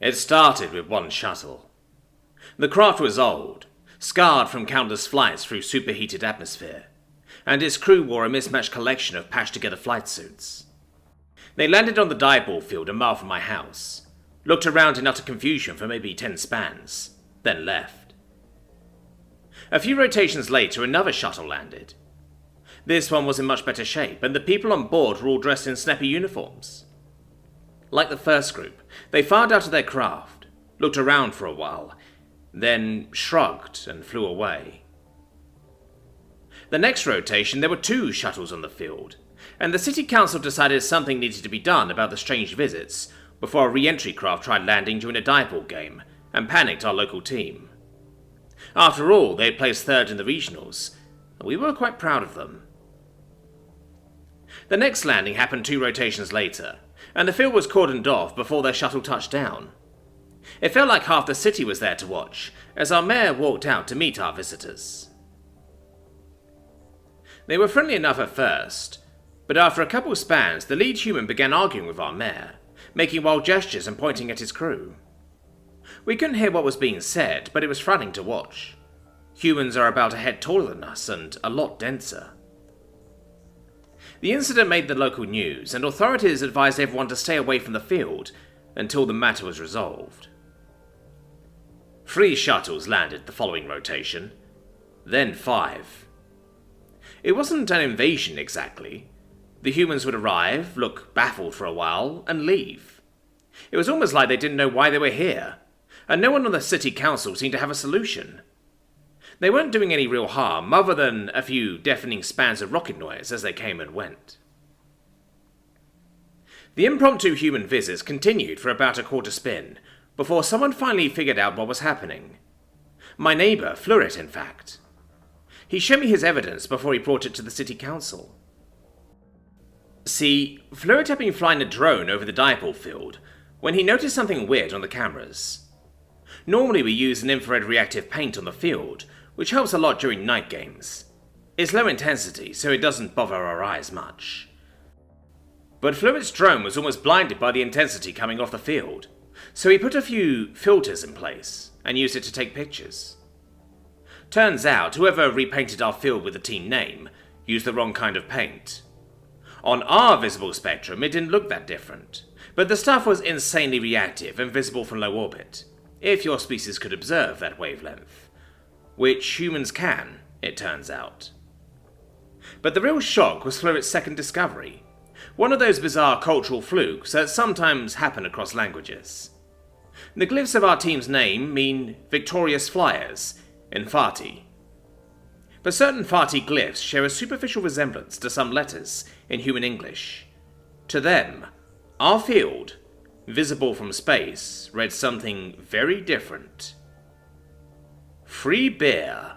It started with one shuttle. The craft was old, scarred from countless flights through superheated atmosphere, and its crew wore a mismatched collection of patched-together flight suits. They landed on the dipole field a mile from my house, looked around in utter confusion for maybe 10 spans, then left. A few rotations later, another shuttle landed. This one was in much better shape, and the people on board were all dressed in snappy uniforms. Like the first group, they fired out of their craft, looked around for a while, then shrugged and flew away. The next rotation, there were 2 shuttles on the field, and the city council decided something needed to be done about the strange visits before a re-entry craft tried landing during a dipole game and panicked our local team. After all, they had placed 3rd in the regionals, and we were quite proud of them. The next landing happened 2 rotations later, and the field was cordoned off before their shuttle touched down. It felt like half the city was there to watch, as our mayor walked out to meet our visitors. They were friendly enough at first, but after a couple spans, the lead human began arguing with our mayor, making wild gestures and pointing at his crew. We couldn't hear what was being said, but it was frightening to watch. Humans are about a head taller than us and a lot denser. The incident made the local news, and authorities advised everyone to stay away from the field until the matter was resolved. 3 shuttles landed the following rotation, then 5. It wasn't an invasion exactly. The humans would arrive, look baffled for a while, and leave. It was almost like they didn't know why they were here, and no one on the city council seemed to have a solution. They weren't doing any real harm, other than a few deafening spans of rocket noise as they came and went. The impromptu human visits continued for about a quarter spin, before someone finally figured out what was happening. My neighbour, Tshirt, in fact. He showed me his evidence before he brought it to the city council. See, Tshirt had been flying a drone over the dipole field when he noticed something weird on the cameras. Normally we use an infrared reactive paint on the field, which helps a lot during night games. It's low intensity, so it doesn't bother our eyes much. But Tshirt drone was almost blinded by the intensity coming off the field, so he put a few filters in place and used it to take pictures. Turns out, whoever repainted our field with the team name used the wrong kind of paint. On our visible spectrum, it didn't look that different, but the stuff was insanely reactive and visible from low orbit, if your species could observe that wavelength. Which humans can, it turns out. But the real shock was Tshirt's second discovery, one of those bizarre cultural flukes that sometimes happen across languages. The glyphs of our team's name mean victorious flyers in Farti. But certain Farti glyphs share a superficial resemblance to some letters in human English. To them, our field, visible from space, read something very different. Free beer.